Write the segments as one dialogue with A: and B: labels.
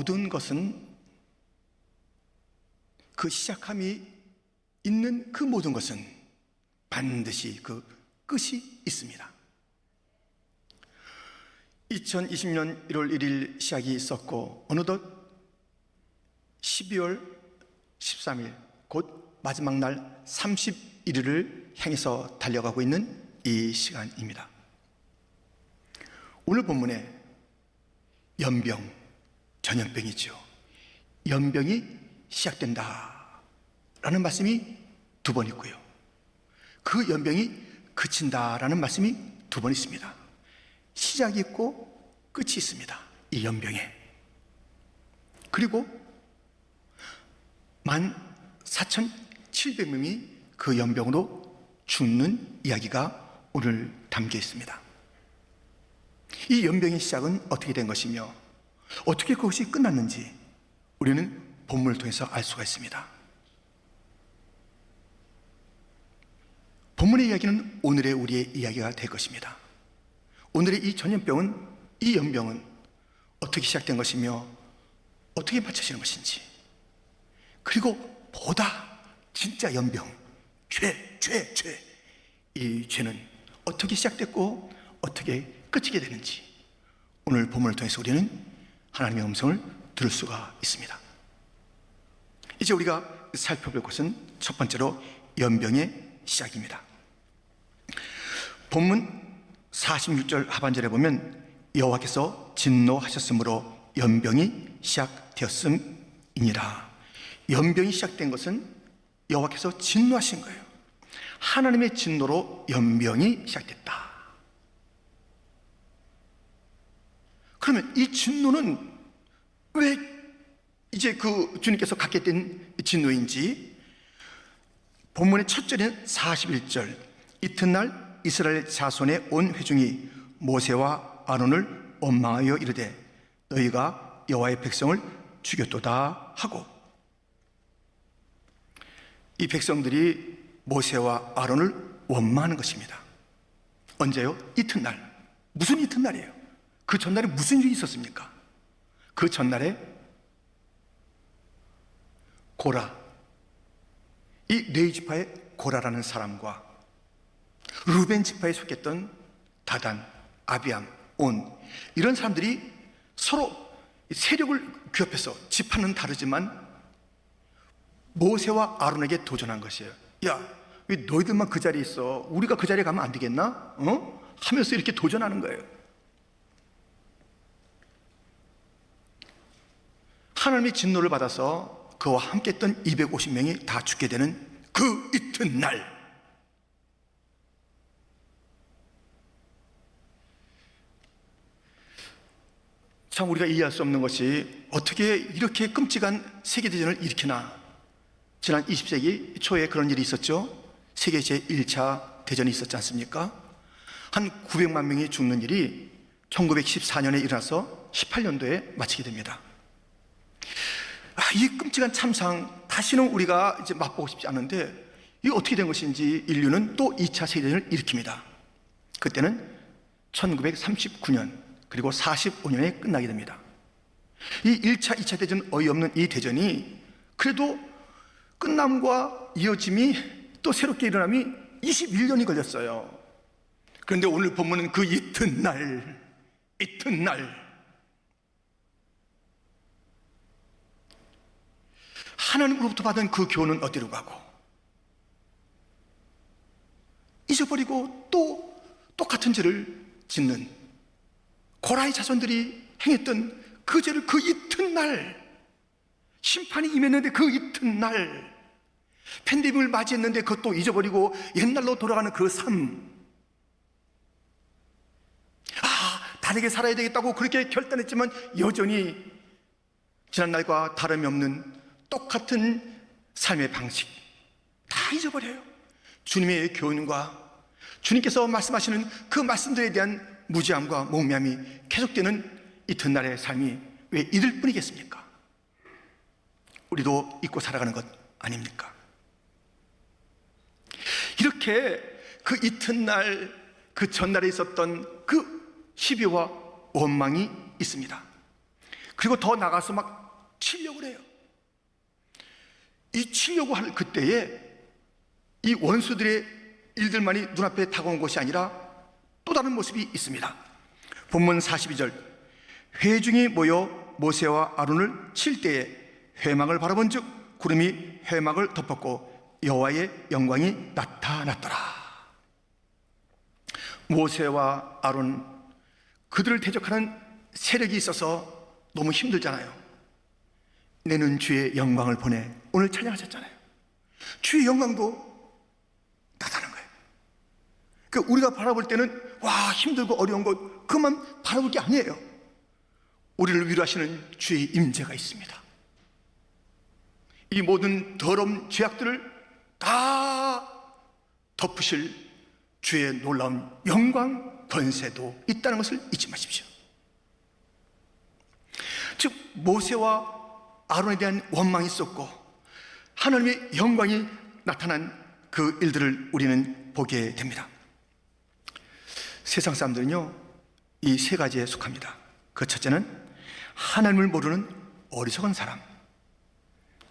A: 모든 것은 그 시작함이 있는 그 모든 것은 반드시 그 끝이 있습니다. 2020년 1월 1일 시작이 있었고 어느덧 12월 13일 곧 마지막 날 31일을 향해서 달려가고 있는 이 시간입니다. 오늘 본문에 연병, 전염병이죠. 연병이 시작된다 라는 말씀이 두 번 있고요, 그 연병이 그친다 라는 말씀이 두 번 있습니다. 시작이 있고 끝이 있습니다, 이 연병에. 그리고 14,700명이 그 연병으로 죽는 이야기가 오늘 담겨 있습니다. 이 연병의 시작은 어떻게 된 것이며 어떻게 그것이 끝났는지 우리는 본문을 통해서 알 수가 있습니다. 본문의 이야기는 오늘의 우리의 이야기가 될 것입니다. 오늘의 이 전염병은, 이 연병은 어떻게 시작된 것이며 어떻게 맞춰지는 것인지, 그리고 보다 진짜 연병, 죄, 이 죄는 어떻게 시작됐고 어떻게 끝이게 되는지 오늘 본문을 통해서 우리는 하나님의 음성을 들을 수가 있습니다. 이제 우리가 살펴볼 것은 첫 번째로 연병의 시작입니다. 본문 46절 하반절에 보면 여호와께서 진노하셨으므로 연병이 시작되었음이니라. 연병이 시작된 것은 여호와께서 진노하신 거예요. 하나님의 진노로 연병이 시작됐다. 그러면 이 진노는 왜 이제 그 주님께서 갖게 된 진노인지, 본문의 첫 절인 41절, 이튿날 이스라엘 자손의 온 회중이 모세와 아론을 원망하여 이르되 너희가 여호와의 백성을 죽였도다 하고, 이 백성들이 모세와 아론을 원망하는 것입니다. 언제요? 이튿날. 무슨 이튿날이에요? 그 전날에 무슨 일이 있었습니까? 그 전날에 고라, 이 레위 지파의 고라라는 사람과 루벤 지파에 속했던 다단, 아비암, 온, 이런 사람들이 서로 세력을 규합해서 지파는 다르지만 모세와 아론에게 도전한 것이에요. 야, 왜 너희들만 그 자리에 있어? 우리가 그 자리에 가면 안 되겠나? 하면서 이렇게 도전하는 거예요. 하나님의 진노를 받아서 그와 함께 했던 250명이 다 죽게 되는 그 이튿날, 참 우리가 이해할 수 없는 것이 어떻게 이렇게 끔찍한 세계대전을 일으키나. 지난 20세기 초에 그런 일이 있었죠. 세계 제1차 대전이 있었지 않습니까? 한 900만 명이 죽는 일이 1914년에 일어나서 18년도에 마치게 됩니다. 이 끔찍한 참상 다시는 우리가 이제 맛보고 싶지 않은데, 이게 어떻게 된 것인지 인류는 또 2차 세계대전을 일으킵니다. 그때는 1939년 그리고 45년에 끝나게 됩니다. 이 1차, 2차 대전, 어이없는 이 대전이 그래도 끝남과 이어짐이 또 새롭게 일어남이 21년이 걸렸어요. 그런데 오늘 본문은 그 이튿날 하나님으로부터 받은 그 교훈은 어디로 가고, 잊어버리고 또 똑같은 죄를 짓는 고라의 자손들이 행했던 그 죄를 그 이튿날, 심판이 임했는데 그 이튿날, 팬데믹을 맞이했는데 그것도 잊어버리고 옛날로 돌아가는 그 삶, 다르게 살아야 되겠다고 그렇게 결단했지만 여전히 지난날과 다름이 없는 똑같은 삶의 방식 다 잊어버려요. 주님의 교훈과 주님께서 말씀하시는 그 말씀들에 대한 무지함과 몽매함이 계속되는 이튿날의 삶이 왜 이들 뿐이겠습니까? 우리도 잊고 살아가는 것 아닙니까? 이렇게 그 이튿날, 그 전날에 있었던 그 시비와 원망이 있습니다. 그리고 더 나가서 막 치려고 해요. 이 치려고 할 그때에 이 원수들의 일들만이 눈앞에 다가온 것이 아니라 또 다른 모습이 있습니다. 본문 42절, 회중이 모여 모세와 아론을 칠 때에 회막을 바라본 즉 구름이 회막을 덮었고 여호와의 영광이 나타났더라. 모세와 아론, 그들을 대적하는 세력이 있어서 너무 힘들잖아요. 내는 주의 영광을 보내, 오늘 찬양하셨잖아요. 주의 영광도 나타난 거예요. 그러니까 우리가 바라볼 때는 와, 힘들고 어려운 것, 그만 바라볼 게 아니에요. 우리를 위로하시는 주의 임재가 있습니다. 이 모든 더러운 죄악들을 다 덮으실 주의 놀라운 영광, 권세도 있다는 것을 잊지 마십시오. 즉 모세와 아론에 대한 원망이 있었고 하나님의 영광이 나타난 그 일들을 우리는 보게 됩니다. 세상 사람들은요, 이 세 가지에 속합니다. 그 첫째는 하나님을 모르는 어리석은 사람,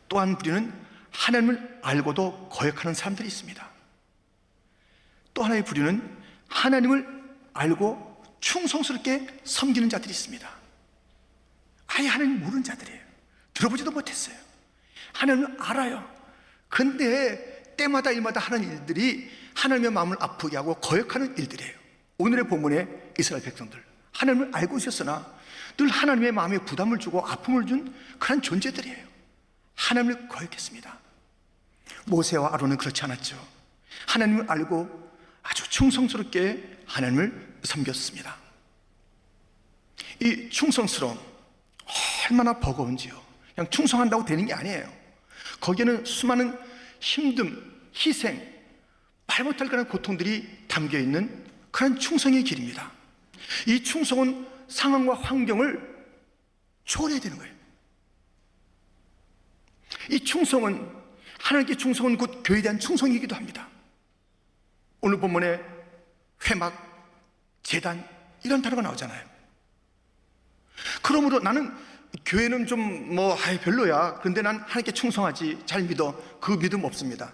A: 또 한 부류는 하나님을 알고도 거역하는 사람들이 있습니다. 또 하나의 부류는 하나님을 알고 충성스럽게 섬기는 자들이 있습니다. 아예 하나님을 모르는 자들이에요. 들어보지도 못했어요. 하나님을 알아요. 근데 때마다 일마다 하는 일들이 하나님의 마음을 아프게 하고 거역하는 일들이에요. 오늘의 본문의 이스라엘 백성들, 하나님을 알고 있었으나 늘 하나님의 마음에 부담을 주고 아픔을 준 그런 존재들이에요. 하나님을 거역했습니다. 모세와 아론은 그렇지 않았죠. 하나님을 알고 아주 충성스럽게 하나님을 섬겼습니다. 이 충성스러움 얼마나 버거운지요. 그냥 충성한다고 되는 게 아니에요. 거기에는 수많은 힘듦, 희생, 말 못할 그런 고통들이 담겨있는 그런 충성의 길입니다. 이 충성은 상황과 환경을 초월해야 되는 거예요. 이 충성은, 하나님께 충성은 곧 교회에 대한 충성이기도 합니다. 오늘 본문에 회막, 제단 이런 단어가 나오잖아요. 그러므로 나는 교회는 좀 별로야. 그런데 난 하나님께 충성하지, 잘 믿어. 그 믿음 없습니다.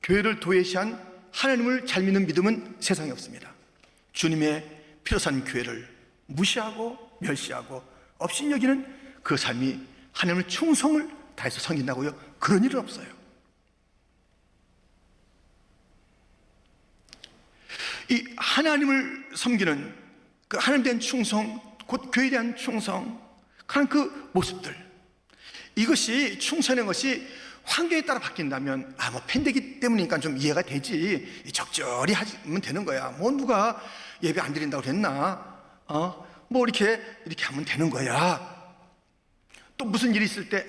A: 교회를 도외시한 하나님을 잘 믿는 믿음은 세상에 없습니다. 주님의 피로 산 교회를 무시하고 멸시하고 없인 여기는 그 삶이 하나님을 충성을 다해서 섬긴다고요? 그런 일은 없어요. 이 하나님을 섬기는 그 하나님에 대한 충성, 곧 교회에 대한 충성, 그런 그 모습들, 이것이 충성의 것이 환경에 따라 바뀐다면 팬되기 때문이니까 좀 이해가 되지, 적절히 하면 되는 거야. 누가 예배 안 드린다고 그랬나? 이렇게 하면 되는 거야. 또 무슨 일이 있을 때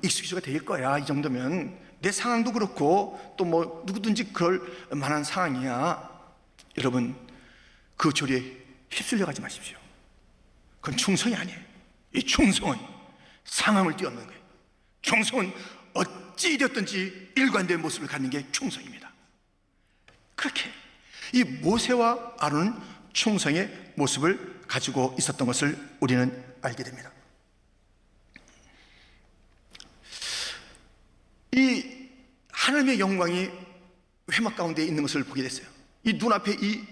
A: 익숙해져가 될 거야. 이 정도면 내 상황도 그렇고 또 누구든지 그럴 만한 상황이야. 여러분, 그 조리에 휩쓸려 가지 마십시오. 그건 충성이 아니에요. 이 충성은 상황을 뛰어넘는 거예요. 충성은 어찌 되었든지 일관된 모습을 갖는 게 충성입니다. 그렇게 이 모세와 아론은 충성의 모습을 가지고 있었던 것을 우리는 알게 됩니다. 이 하나님의 영광이 회막 가운데 있는 것을 보게 됐어요. 이 눈앞에 이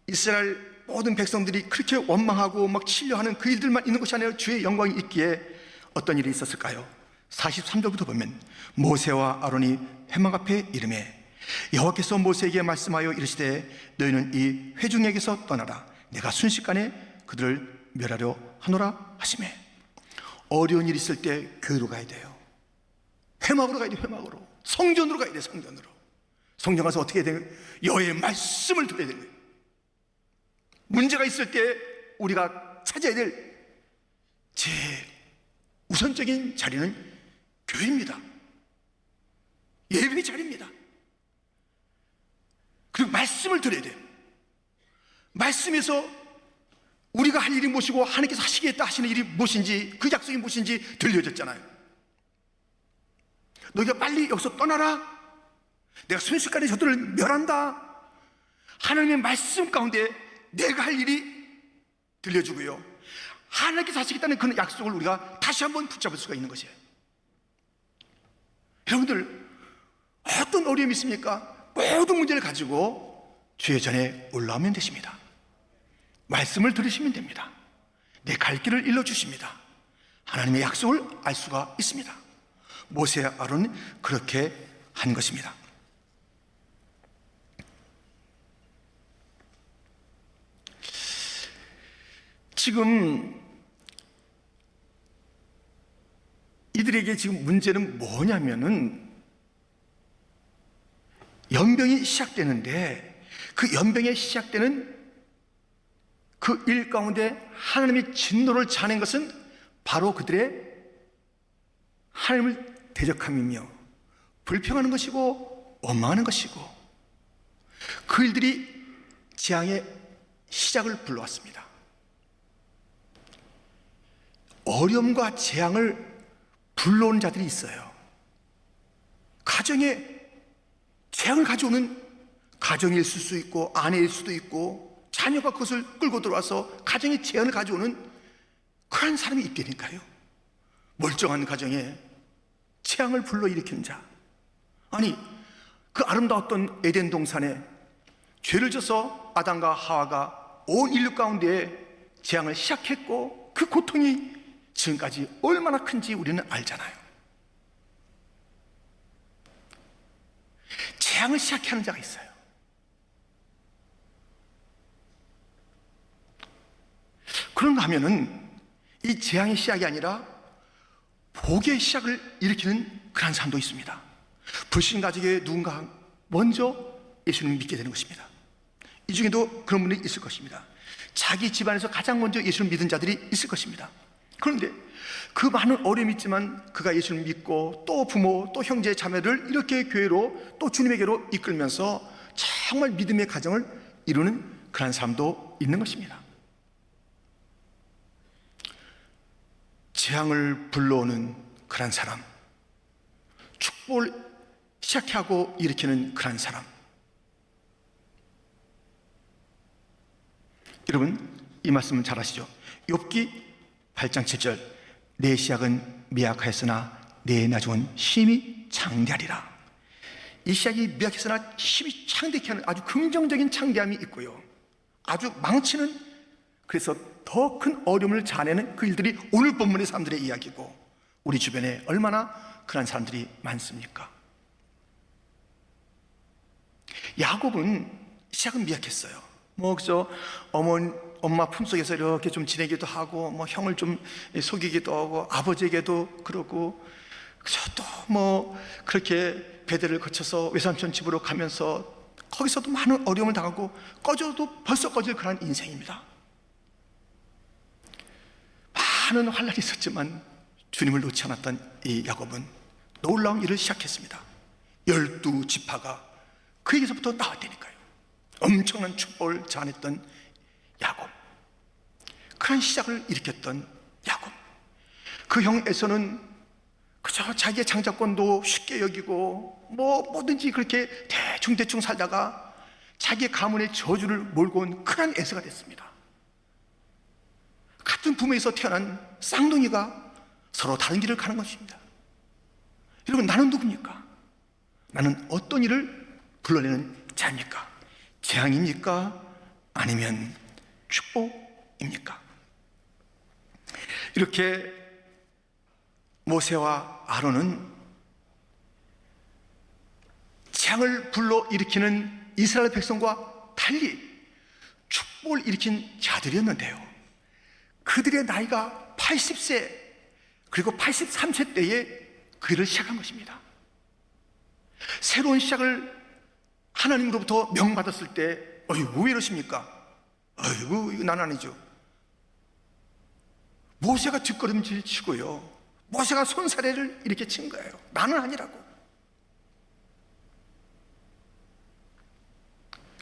A: 이스라엘 모든 백성들이 그렇게 원망하고 치려하는 그 일들만 있는 것이 아니라 주의 영광이 있기에 어떤 일이 있었을까요? 43절부터 보면 모세와 아론이 회막 앞에 이르매 여호와께서 모세에게 말씀하여 이르시되 너희는 이 회중에게서 떠나라. 내가 순식간에 그들을 멸하려 하노라 하시매. 어려운 일이 있을 때 교회로 가야 돼요. 회막으로 가야 돼. 회막으로. 성전으로 가야 돼. 성전으로. 성전 가서 어떻게 해야 돼요? 여호와의 말씀을 들어야 돼요. 문제가 있을 때 우리가 찾아야 될 제 우선적인 자리는 교회입니다. 예배의 자리입니다. 그리고 말씀을 들어야 돼요. 말씀에서 우리가 할 일이 무엇이고 하나님께서 하시겠다 하시는 일이 무엇인지, 그 약속이 무엇인지 들려졌잖아요. 너희가 빨리 여기서 떠나라. 내가 순식간에 저들을 멸한다. 하나님의 말씀 가운데 내가 할 일이 들려주고요, 하나님께 사시겠다는 그 약속을 우리가 다시 한번 붙잡을 수가 있는 것이에요. 여러분들, 어떤 어려움이 있습니까? 모든 문제를 가지고 주의 전에 올라오면 되십니다. 말씀을 들으시면 됩니다. 내 갈 길을 일러주십니다. 하나님의 약속을 알 수가 있습니다. 모세와 아론은 그렇게 한 것입니다. 지금 이들에게 지금 문제는 뭐냐면은 연병이 시작되는데 그 연병이 시작되는 그 일 가운데 하나님의 진노를 자는 것은 바로 그들의 하나님을 대적함이며 불평하는 것이고 원망하는 것이고 그 일들이 재앙의 시작을 불러왔습니다. 어려움과 재앙을 불러오는 자들이 있어요. 가정에 재앙을 가져오는 가정일 수도 있고 아내일 수도 있고 자녀가 그것을 끌고 들어와서 가정에 재앙을 가져오는 그런 사람이 있다니까요. 멀쩡한 가정에 재앙을 불러일으키는 자. 아니, 그 아름다웠던 에덴 동산에 죄를 져서 아담과 하와가 온 인류 가운데 재앙을 시작했고 그 고통이 지금까지 얼마나 큰지 우리는 알잖아요. 재앙을 시작하는 자가 있어요. 그런가 하면은 이 재앙의 시작이 아니라 복의 시작을 일으키는 그런 사람도 있습니다. 불신 가족의 누군가 먼저 예수님을 믿게 되는 것입니다. 이 중에도 그런 분이 있을 것입니다. 자기 집안에서 가장 먼저 예수를 믿은 자들이 있을 것입니다. 그런데 그 많은 어려움이 있지만 그가 예수를 믿고 또 부모 또 형제 자매를 이렇게 교회로 또 주님에게로 이끌면서 정말 믿음의 가정을 이루는 그런 사람도 있는 것입니다. 재앙을 불러오는 그런 사람, 축복을 시작하고 일으키는 그런 사람. 여러분, 이 말씀은 잘 아시죠? 욥기 8장 7절, 내 시작은 미약하였으나 내 나중은 심히 창대하리라. 이 시작이 미약했으나 심히 창대케 하는 아주 긍정적인 창대함이 있고요, 아주 망치는, 그래서 더 큰 어려움을 자아내는 그 일들이 오늘 본문의 사람들의 이야기고, 우리 주변에 얼마나 그런 사람들이 많습니까? 야곱은 시작은 미약했어요. 그저 엄마 품속에서 이렇게 좀 지내기도 하고, 형을 좀 속이기도 하고, 아버지에게도 그러고, 그저 또 그렇게 배대를 거쳐서 외삼촌 집으로 가면서 거기서도 많은 어려움을 당하고, 꺼져도 벌써 꺼질 그런 인생입니다. 많은 환란이 있었지만 주님을 놓지 않았던 이 야곱은 놀라운 일을 시작했습니다. 12지파가 그에게서부터 나왔다니까요. 엄청난 축복을 자아냈던 야곱, 그런 시작을 일으켰던 야곱. 그 형 에서는 그저 자기의 장자권도 쉽게 여기고 뭐든지 그렇게 대충 살다가 자기의 가문의 저주를 몰고 온 큰 에서가 됐습니다. 같은 부모에서 태어난 쌍둥이가 서로 다른 길을 가는 것입니다. 여러분, 나는 누굽니까? 나는 어떤 일을 불러내는 자입니까? 재앙입니까? 아니면 축복입니까? 이렇게 모세와 아론은 재앙을 불러일으키는 이스라엘 백성과 달리 축복을 일으킨 자들이었는데요, 그들의 나이가 80세 그리고 83세 때에 그 일을 시작한 것입니다. 새로운 시작을 하나님으로부터 명받았을 때, 왜 이러십니까? 이거 난 아니죠. 모세가 뒷걸음질 치고요, 모세가 손사래를 이렇게 친 거예요. 나는 아니라고.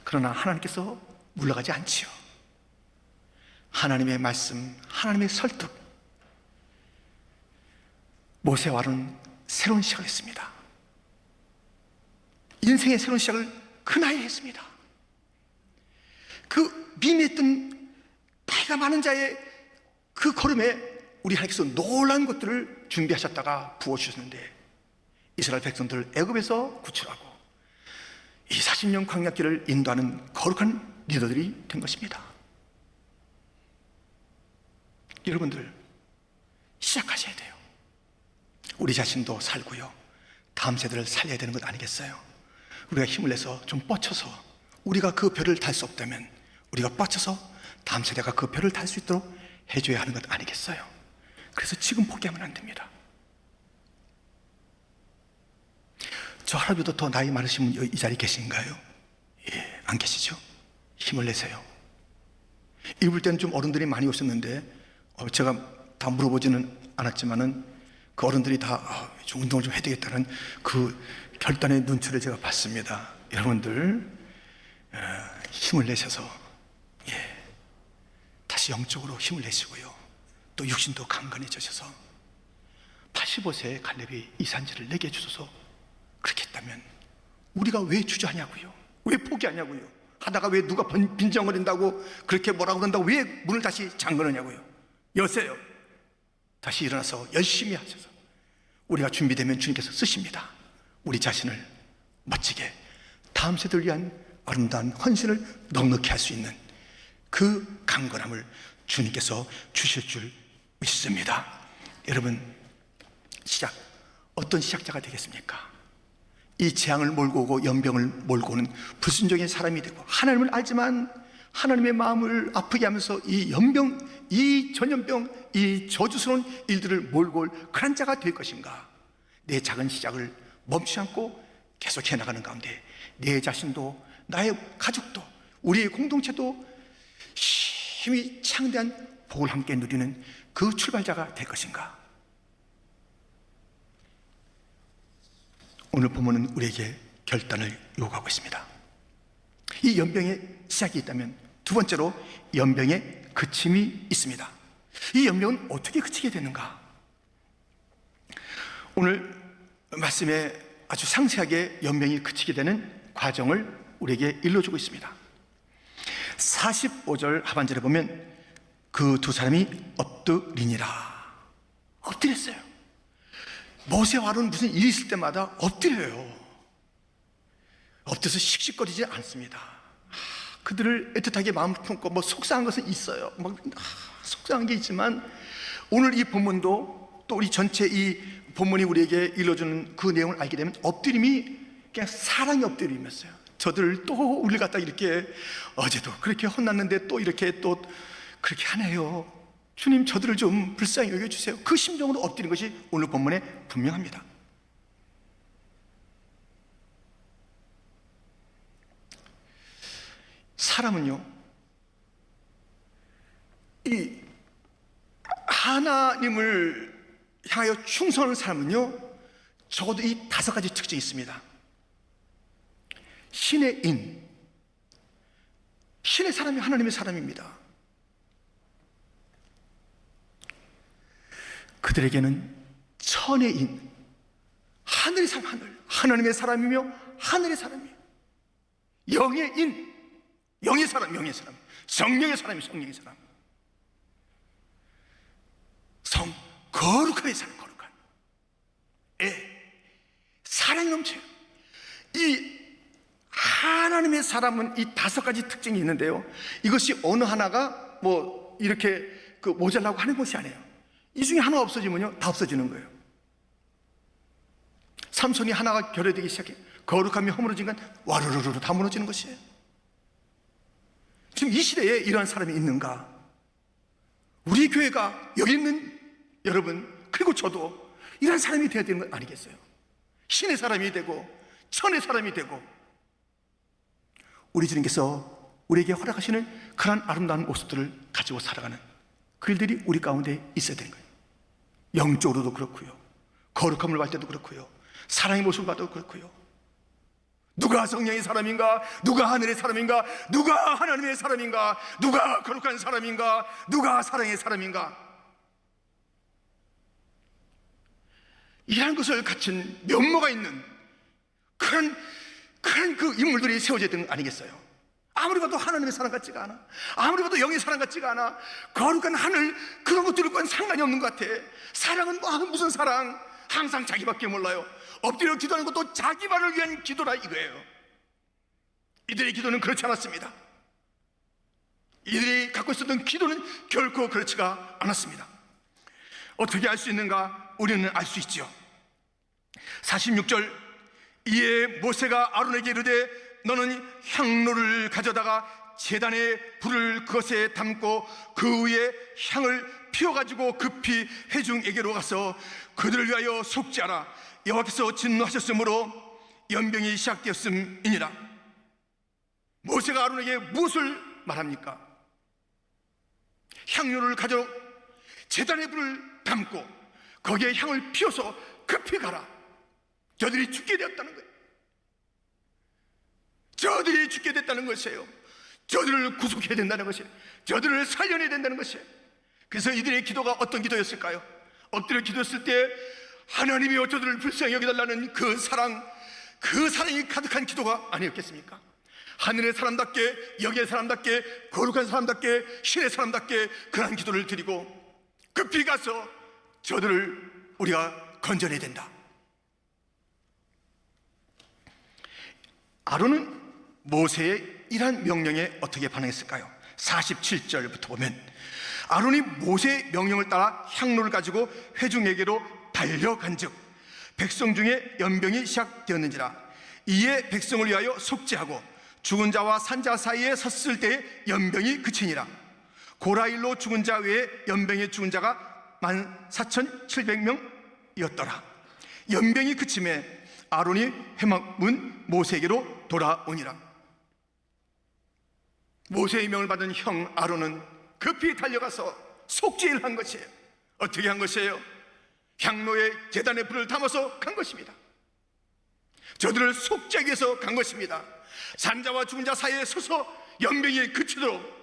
A: 그러나 하나님께서 물러가지 않지요. 하나님의 말씀, 하나님의 설득, 모세와 아론은 새로운 시작을 했습니다. 인생의 새로운 시작을 그 나이에 했습니다. 그 미미했던 나이가 많은 자의 그 걸음에 우리 하나님께서 놀라운 것들을 준비하셨다가 부어주셨는데 이스라엘 백성들을 애굽에서 구출하고 이 40년 광야길을 인도하는 거룩한 리더들이 된 것입니다. 여러분들 시작하셔야 돼요. 우리 자신도 살고요, 다음 세대를 살려야 되는 것 아니겠어요? 우리가 힘을 내서 좀 뻗쳐서, 우리가 그 별을 달 수 없다면 우리가 뻗쳐서 다음 세대가 그 별을 달 수 있도록 해줘야 하는 것 아니겠어요? 그래서 지금 포기하면 안 됩니다. 저 할아버지도 더 나이 많으신 분 이 자리에 계신가요? 예, 안 계시죠? 힘을 내세요. 입을 때는 좀 어른들이 많이 오셨는데 제가 다 물어보지는 않았지만은 그 어른들이 다 좀 운동을 좀 해야 되겠다는 그 결단의 눈초리를 제가 봤습니다. 여러분들 힘을 내셔서 다시 영적으로 힘을 내시고요, 또 육신도 강건해지셔서 85세의 갈렙이 이 산지를 내게 주소서. 그렇게 했다면 우리가 왜 주저하냐고요? 왜 포기하냐고요? 하다가 왜 누가 빈정거린다고 그렇게 뭐라고 그런다고 왜 문을 다시 잠그느냐고요? 여세요. 다시 일어나서 열심히 하셔서 우리가 준비되면 주님께서 쓰십니다. 우리 자신을 멋지게 다음 세대를 위한 아름다운 헌신을 넉넉히 할 수 있는 그 강건함을 주님께서 주실 줄 믿습니다. 여러분, 어떤 시작자가 되겠습니까? 이 재앙을 몰고 오고 연병을 몰고 오는 불순종의 사람이 되고, 하나님을 알지만 하나님의 마음을 아프게 하면서 이 연병, 이 전염병, 이 저주스러운 일들을 몰고 올 그런 자가 될 것인가? 내 작은 시작을 멈추지 않고 계속해 나가는 가운데 내 자신도, 나의 가족도, 우리의 공동체도 힘이 창대한 복을 함께 누리는 그 출발자가 될 것인가? 오늘 본문은 우리에게 결단을 요구하고 있습니다. 이 연병의 시작이 있다면 두 번째로 연병의 그침이 있습니다. 이 연병은 어떻게 그치게 되는가? 오늘 말씀에 아주 상세하게 연병이 그치게 되는 과정을 우리에게 일러주고 있습니다. 45절 하반절에 보면 그 두 사람이 엎드리니라. 엎드렸어요. 모세와 아론은 무슨 일이 있을 때마다 엎드려요. 엎드려서 씩씩거리지 않습니다. 그들을 애틋하게 마음 품고 속상한 것은 있어요. 속상한 게 있지만 오늘 이 본문도 또 우리 전체 이 본문이 우리에게 일러주는 그 내용을 알게 되면 엎드림이 그냥 사랑의 엎드림이었어요. 저들 또 우리를 갖다 이렇게 어제도 그렇게 혼났는데 또 이렇게 또 그렇게 하네요. 주님, 저들을 좀 불쌍히 여겨주세요. 그 심정으로 엎드린 것이 오늘 본문에 분명합니다. 사람은요, 이 하나님을 향하여 충성하는 사람은요, 적어도 이 5가지 특징이 있습니다. 신의 인, 신의 사람이 하나님의 사람입니다. 그들에게는 천의 인, 하늘의 사람, 하나님의 사람이며 하늘의 사람이에요. 영의 인, 영의 사람, 영의 사람, 성령의 사람이 성령의 사람, 거룩한 사람, 거룩한 사랑이 넘쳐요. 이 하나님의 사람은 이 5가지 특징이 있는데요, 이것이 어느 하나가 이렇게 모자라고 하는 것이 아니에요. 이 중에 하나가 없어지면요, 다 없어지는 거예요. 삼손이 하나가 결여되기 시작해 거룩함이 허물어진 건 와르르르 다 무너지는 것이에요. 지금 이 시대에 이러한 사람이 있는가? 우리 교회가 여기 있는 여러분, 그리고 저도 이러한 사람이 되어야 되는 건 아니겠어요? 신의 사람이 되고 천의 사람이 되고 우리 주님께서 우리에게 허락하시는 그런 아름다운 모습들을 가지고 살아가는 그 일들이 우리 가운데 있어야 되는 거예요. 영적으로도 그렇고요, 거룩함을 볼 때도 그렇고요, 사랑의 모습을 봐도 그렇고요. 누가 성령의 사람인가? 누가 하늘의 사람인가? 누가 하나님의 사람인가? 누가 거룩한 사람인가? 누가 사랑의 사람인가? 이러한 것을 갖춘 면모가 있는 그런 그 인물들이 세워져야 되는 거 아니겠어요? 아무리 봐도 하나님의 사랑 같지가 않아. 아무리 봐도 영의 사랑 같지가 않아. 거룩한 하늘, 그런 것들과는 상관이 없는 것 같아. 사랑은 무슨 사랑? 항상 자기밖에 몰라요. 엎드려 기도하는 것도 자기만을 위한 기도라 이거예요. 이들의 기도는 그렇지 않았습니다. 이들이 갖고 있었던 기도는 결코 그렇지가 않았습니다. 어떻게 알 수 있는가? 우리는 알 수 있죠. 46절, 이에 모세가 아론에게 이르되 너는 향로를 가져다가 제단에 불을 그것에 담고 그 위에 향을 피워가지고 급히 회중에게로 가서 그들을 위하여 속죄하라. 여호와께서 진노하셨으므로 연병이 시작되었음이니라. 모세가 아론에게 무엇을 말합니까? 향료를 가져 제단에 불을 담고 거기에 향을 피워서 급히 가라. 저들이 죽게 되었다는 거예요. 저들이 죽게 됐다는 것이에요. 저들을 구속해야 된다는 것이에요. 저들을 살려내야 된다는 것이에요. 그래서 이들의 기도가 어떤 기도였을까요? 엎드려 기도했을 때 하나님이 저들을 불쌍히 여겨달라는 그 사랑이 가득한 기도가 아니었겠습니까? 하늘의 사람답게, 영의 사람답게, 거룩한 사람답게, 신의 사람답게 그러한 기도를 드리고 급히 가서 저들을 우리가 건져내야 된다. 아론은 모세의 이러한 명령에 어떻게 반응했을까요? 47절부터 보면 아론이 모세의 명령을 따라 향로를 가지고 회중에게로 달려간 즉 백성 중에 연병이 시작되었는지라. 이에 백성을 위하여 속죄하고 죽은 자와 산 자 사이에 섰을 때에 연병이 그치니라. 고라일로 죽은 자 외에 연병에 죽은 자가 14,700명이었더라. 연병이 그침에 아론이 회막문 모세에게로 돌아오니라. 모세의 명을 받은 형 아론은 급히 달려가서 속죄를 한 것이에요. 어떻게 한 것이에요? 향로에 제단에 불을 담아서 간 것입니다. 저들을 속죄하기 위해서 간 것입니다. 산자와 죽은 자 사이에 서서 연병이 그치도록.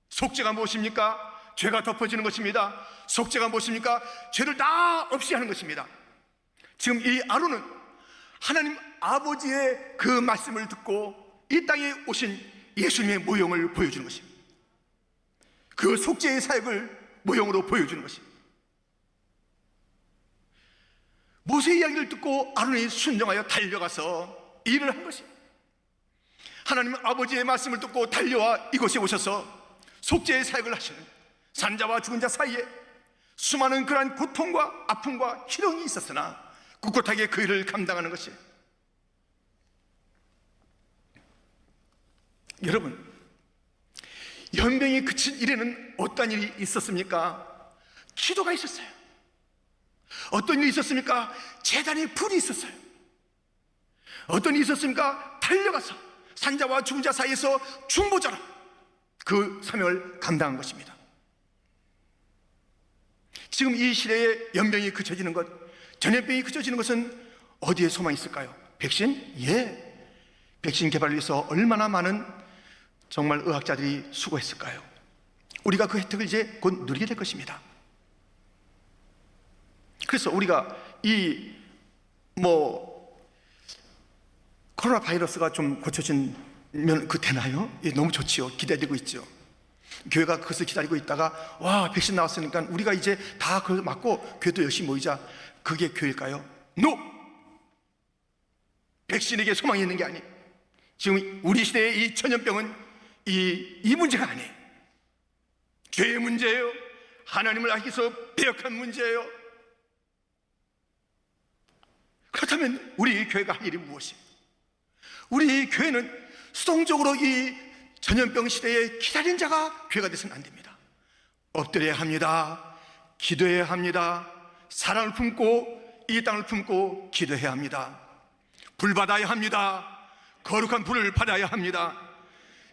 A: 속죄가 무엇입니까? 죄가 덮어지는 것입니다. 속죄가 무엇입니까? 죄를 다 없이 하는 것입니다. 지금 이 아론은 하나님 아버지의 그 말씀을 듣고 이 땅에 오신 예수님의 모형을 보여주는 것입니다. 그 속죄의 사역을 모형으로 보여주는 것입니다. 모세의 이야기를 듣고 아론이 순종하여 달려가서 일을 한 것입니다. 하나님 아버지의 말씀을 듣고 달려와 이곳에 오셔서 속죄의 사역을 하시는 산자와 죽은 자 사이에 수많은 그러한 고통과 아픔과 희롱이 있었으나 꿋꿋하게 그 일을 감당하는 것이. 여러분, 연병이 그친 일에는 어떤 일이 있었습니까? 기도가 있었어요. 어떤 일이 있었습니까? 제단에 불이 있었어요. 어떤 일이 있었습니까? 달려가서 산자와 죽은 자 사이에서 중보자로 그 사명을 감당한 것입니다. 지금 이 시대에 연병이 그쳐지는 것, 전염병이 그쳐지는 것은 어디에 소망이 있을까요? 백신? 예. 백신 개발을 위해서 얼마나 많은 정말 의학자들이 수고했을까요? 우리가 그 혜택을 이제 곧 누리게 될 것입니다. 그래서 우리가 코로나 바이러스가 좀 고쳐지면 그 되나요? 예, 너무 좋지요. 기대되고 있죠. 교회가 그것을 기다리고 있다가 와, 백신 나왔으니까 우리가 이제 다 그걸 맞고 교회도 열심히 모이자. 그게 교회일까요? NO! 백신에게 소망이 있는 게 아니에요. 지금 우리 시대의 이 전염병은 이 문제가 아니에요. 죄의 문제예요. 하나님을 알기 위해서 배역한 문제예요. 그렇다면 우리 교회가 할 일이 무엇이에요? 우리 교회는 수동적으로 이 전염병 시대에 기다린 자가 교회가 돼서는 안 됩니다. 엎드려야 합니다. 기도해야 합니다. 사랑을 품고 이 땅을 품고 기도해야 합니다. 불 받아야 합니다. 거룩한 불을 받아야 합니다.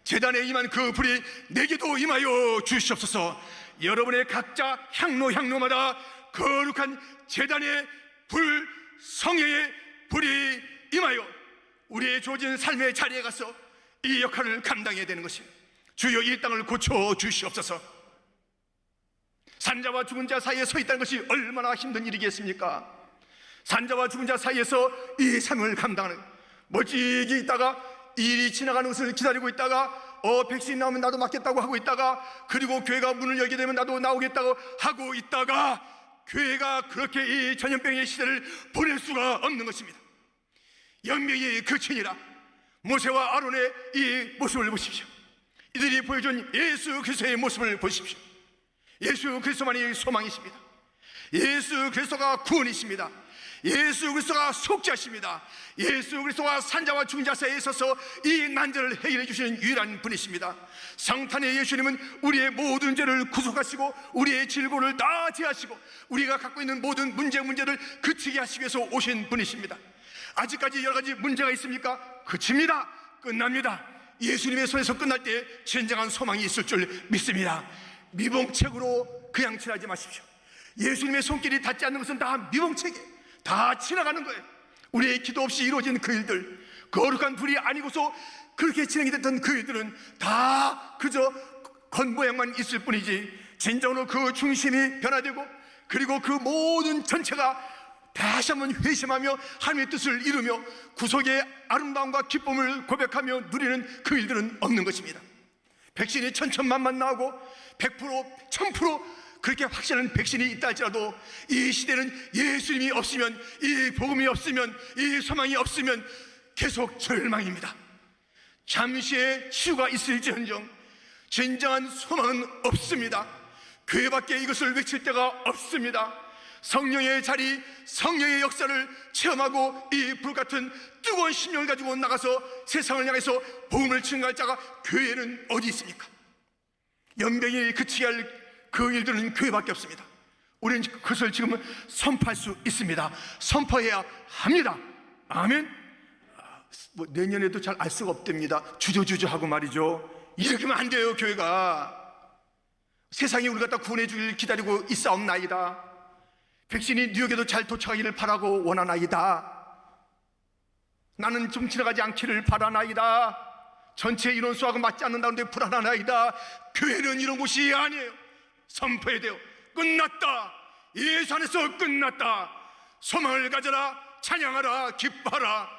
A: 제단에 임한 그 불이 내게도 임하여 주시옵소서. 여러분의 각자 향로마다 거룩한 제단의 불, 성회의 불이 임하여 우리의 주어진 삶의 자리에 가서 이 역할을 감당해야 되는 것이에요. 주여 이 땅을 고쳐 주시옵소서. 산자와 죽은 자 사이에 서 있다는 것이 얼마나 힘든 일이겠습니까? 산자와 죽은 자 사이에서 이 삶을 감당하는, 멀찍이 있다가 이 일이 지나가는 것을 기다리고 있다가 백신 나오면 나도 맞겠다고 하고 있다가, 그리고 교회가 문을 열게 되면 나도 나오겠다고 하고 있다가, 교회가 그렇게 이 전염병의 시대를 보낼 수가 없는 것입니다. 연명이 그치니라. 모세와 아론의 이 모습을 보십시오. 이들이 보여준 예수 그리스도의 모습을 보십시오. 예수 그리스도만이 소망이십니다. 예수 그리스도가 구원이십니다. 예수 그리스도가 속죄하십니다. 예수 그리스도가 산자와 죽은 자 사이에 있어서 이 난제를 해결해 주시는 유일한 분이십니다. 성탄의 예수님은 우리의 모든 죄를 구속하시고 우리의 질고를 다 제하시고 우리가 갖고 있는 모든 문제를 그치게 하시기 위해서 오신 분이십니다. 아직까지 여러 가지 문제가 있습니까? 그칩니다. 끝납니다. 예수님의 손에서 끝날 때 진정한 소망이 있을 줄 믿습니다. 미봉책으로 그냥 지나지 마십시오. 예수님의 손길이 닿지 않는 것은 다 미봉책이에요. 다 지나가는 거예요. 우리의 기도 없이 이루어진 그 일들, 거룩한 불이 아니고서 그렇게 진행이 됐던 그 일들은 다 그저 겉모양만 있을 뿐이지, 진정으로 그 중심이 변화되고 그리고 그 모든 전체가 다시 한번 회심하며 하나님의 뜻을 이루며 구속의 아름다움과 기쁨을 고백하며 누리는 그 일들은 없는 것입니다. 백신이 천천만만 나오고 100%, 1000% 그렇게 확실한 백신이 있다 할지라도 이 시대는 예수님이 없으면, 이 복음이 없으면, 이 소망이 없으면 계속 절망입니다. 잠시의 치유가 있을지언정 진정한 소망은 없습니다. 교회밖에 이것을 외칠 데가 없습니다. 성령의 자리, 성령의 역사를 체험하고 이 불같은 뜨거운 심령을 가지고 나가서 세상을 향해서 복음을 증거할 자가 교회에는 어디 있습니까? 연병이 그치게 할 그 일들은 교회밖에 없습니다. 우리는 그것을 지금 선포할 수 있습니다. 선포해야 합니다. 아멘. 내년에도 잘 알 수가 없답니다. 주저주저하고 말이죠. 이렇게 하면 안 돼요. 교회가 세상이 우리 갖다 구원해 주길 기다리고 있사옵나이다. 백신이 뉴욕에도 잘 도착하기를 바라고 원하나이다. 나는 좀 지나가지 않기를 바라나이다. 전체 인원수하고 맞지 않는다는데 불안하나이다. 교회는 이런 곳이 아니에요. 선포해야 돼요. 끝났다. 예수 안에서 끝났다. 소망을 가져라. 찬양하라. 기뻐하라.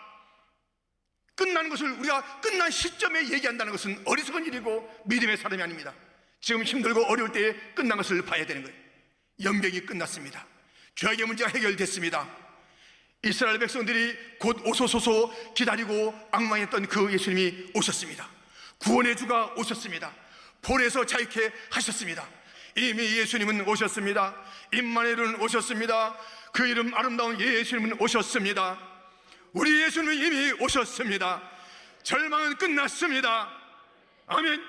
A: 끝나는 것을 우리가 끝난 시점에 얘기한다는 것은 어리석은 일이고 믿음의 사람이 아닙니다. 지금 힘들고 어려울 때에 끝난 것을 봐야 되는 거예요. 연병이 끝났습니다. 죄악의 문제가 해결됐습니다. 이스라엘 백성들이 곧 오소서소 기다리고 앙망했던 그 예수님이 오셨습니다. 구원의 주가 오셨습니다. 볼에서 자유케 하셨습니다. 이미 예수님은 오셨습니다. 임마누엘은 오셨습니다. 그 이름 아름다운 예수님은 오셨습니다. 우리 예수님은 이미 오셨습니다. 절망은 끝났습니다. 아멘.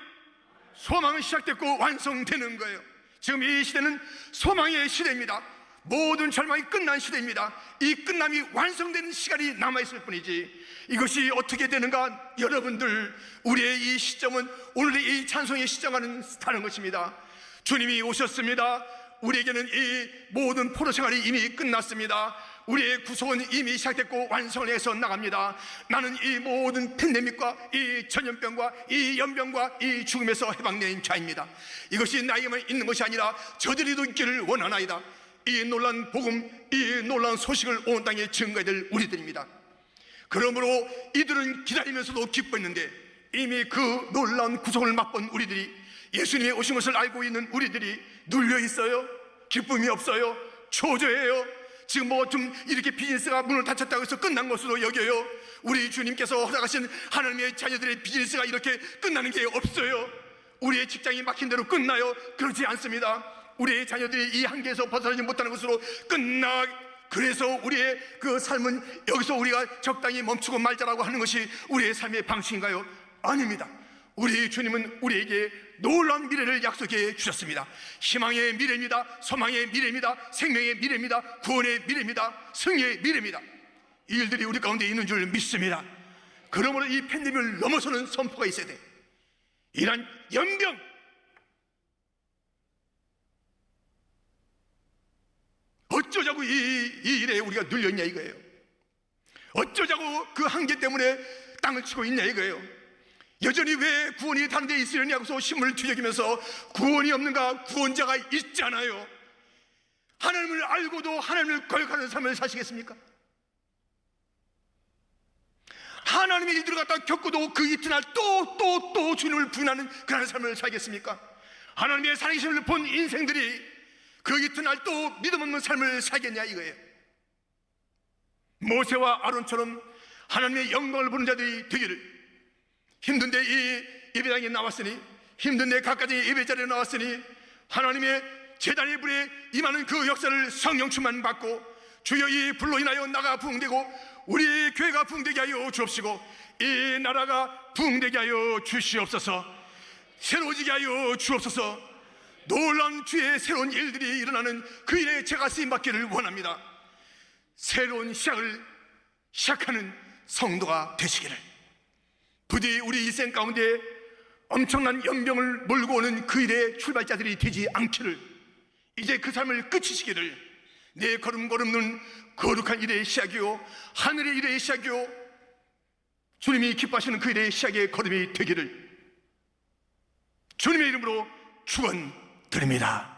A: 소망은 시작됐고 완성되는 거예요. 지금 이 시대는 소망의 시대입니다. 모든 절망이 끝난 시대입니다. 이 끝남이 완성되는 시간이 남아있을 뿐이지, 이것이 어떻게 되는가? 여러분들, 우리의 이 시점은 오늘의 이 찬송의 시점과는 다른 것입니다. 주님이 오셨습니다. 우리에게는 이 모든 포로 생활이 이미 끝났습니다. 우리의 구속은 이미 시작됐고 완성을 해서 나갑니다. 나는 이 모든 팬데믹과 이 전염병과 이 연병과 이 죽음에서 해방된 자입니다. 이것이 나에게만 있는 것이 아니라 저들이도 있기를 원하나이다. 이 놀라운 복음, 이 놀라운 소식을 온 땅에 증거해야 될 우리들입니다. 그러므로 이들은 기다리면서도 기뻐했는데, 이미 그 놀라운 구속을 맛본 우리들이, 예수님의 오신 것을 알고 있는 우리들이 눌려 있어요. 기쁨이 없어요. 초조해요. 지금 뭐 좀 이렇게 비즈니스가 문을 닫혔다고 해서 끝난 것으로 여겨요. 우리 주님께서 허락하신 하나님의 자녀들의 비즈니스가 이렇게 끝나는 게 없어요. 우리의 직장이 막힌 대로 끝나요? 그렇지 않습니다. 우리의 자녀들이 이 한계에서 벗어나지 못하는 것으로 그래서 우리의 그 삶은 여기서 우리가 적당히 멈추고 말자라고 하는 것이 우리의 삶의 방식인가요? 아닙니다. 우리 주님은 우리에게 놀라운 미래를 약속해 주셨습니다. 희망의 미래입니다. 소망의 미래입니다. 생명의 미래입니다. 구원의 미래입니다. 승리의 미래입니다. 이 일들이 우리 가운데 있는 줄 믿습니다. 그러므로 이 팬데믹을 넘어서는 선포가 있어야 돼. 이런 연병, 어쩌자고 이 일에 우리가 눌렸냐 이거예요. 어쩌자고 그 한계 때문에 땅을 치고 있냐 이거예요. 여전히 왜 구원이 다른 데 있으려냐고서 신문을 뒤적이면서 구원이 없는가? 구원자가 있잖아요. 하나님을 알고도 하나님을 거역하는 삶을 사시겠습니까? 하나님의 일들을 갖다 겪고도 그 이튿날 또 주님을 부인하는 그런 삶을 살겠습니까? 하나님의 살아계심을 본 인생들이 그 이튿날 또 믿음 없는 삶을 살겠냐 이거예요. 모세와 아론처럼 하나님의 영광을 보는 자들이 되기를, 힘든데 이 예배당에 나왔으니, 힘든데 각가지 예배자리에 나왔으니 하나님의 제단의 불에 임하는 그 역사를 성령 충만 받고, 주여 이 불로 인하여 나가 부흥되고 우리 교회가 부흥되게 하여 주옵시고, 이 나라가 부흥되게 하여 주시옵소서. 새로워지게 하여 주옵소서. 놀라운 주의 새로운 일들이 일어나는 그 일에 제가 쓰임받기를 원합니다. 새로운 시작을 시작하는 성도가 되시기를, 부디 우리 일생 가운데 엄청난 연병을 몰고 오는 그 일의 출발자들이 되지 않기를, 이제 그 삶을 끝이시기를, 내 걸음걸음은 거룩한 일의 시작이요 하늘의 일의 시작이요 주님이 기뻐하시는 그 일의 시작의 걸음이 되기를 주님의 이름으로 축원드립니다.